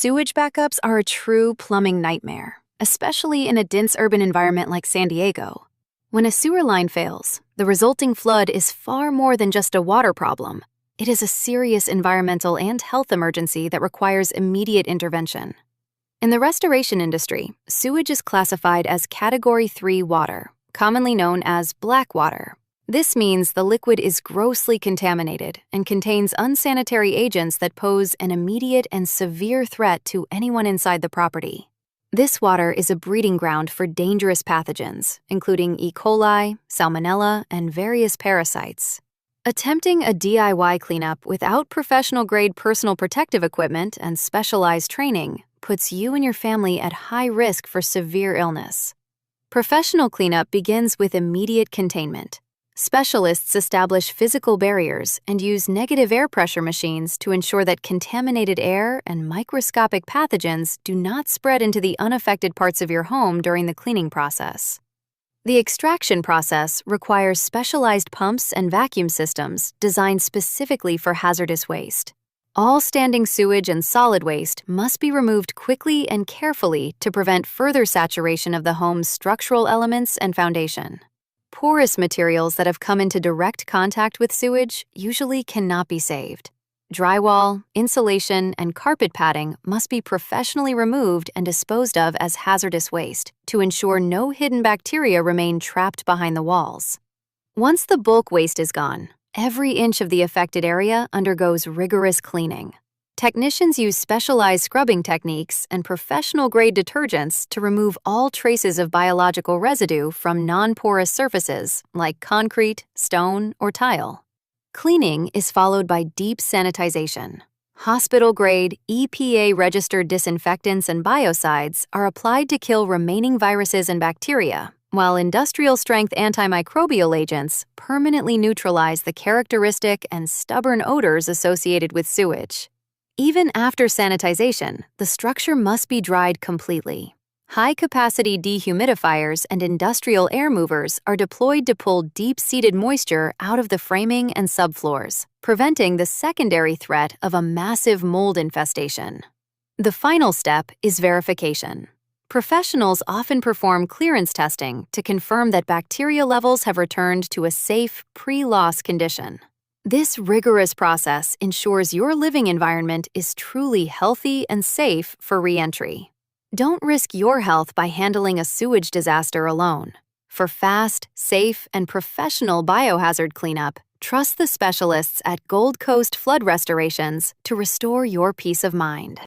Sewage backups are a true plumbing nightmare, especially in a dense urban environment like San Diego. When a sewer line fails, the resulting flood is far more than just a water problem. It is a serious environmental and health emergency that requires immediate intervention. In the restoration industry, sewage is classified as Category 3 water, commonly known as black water. This means the liquid is grossly contaminated and contains unsanitary agents that pose an immediate and severe threat to anyone inside the property. This water is a breeding ground for dangerous pathogens, including E. coli, salmonella, and various parasites. Attempting a DIY cleanup without professional-grade personal protective equipment and specialized training puts you and your family at high risk for severe illness. Professional cleanup begins with immediate containment. Specialists establish physical barriers and use negative air pressure machines to ensure that contaminated air and microscopic pathogens do not spread into the unaffected parts of your home during the cleaning process. The extraction process requires specialized pumps and vacuum systems designed specifically for hazardous waste. All standing sewage and solid waste must be removed quickly and carefully to prevent further saturation of the home's structural elements and foundation. Porous materials that have come into direct contact with sewage usually cannot be saved. Drywall, insulation, and carpet padding must be professionally removed and disposed of as hazardous waste to ensure no hidden bacteria remain trapped behind the walls. Once the bulk waste is gone, every inch of the affected area undergoes rigorous cleaning. Technicians use specialized scrubbing techniques and professional-grade detergents to remove all traces of biological residue from non-porous surfaces like concrete, stone, or tile. Cleaning is followed by deep sanitization. Hospital-grade, EPA-registered disinfectants and biocides are applied to kill remaining viruses and bacteria, while industrial-strength antimicrobial agents permanently neutralize the characteristic and stubborn odors associated with sewage. Even after sanitization, the structure must be dried completely. High-capacity dehumidifiers and industrial air movers are deployed to pull deep-seated moisture out of the framing and subfloors, preventing the secondary threat of a massive mold infestation. The final step is verification. Professionals often perform clearance testing to confirm that bacteria levels have returned to a safe, pre-loss condition. This rigorous process ensures your living environment is truly healthy and safe for re-entry. Don't risk your health by handling a sewage disaster alone. For fast, safe, and professional biohazard cleanup, trust the specialists at Gold Coast Flood Restorations to restore your peace of mind.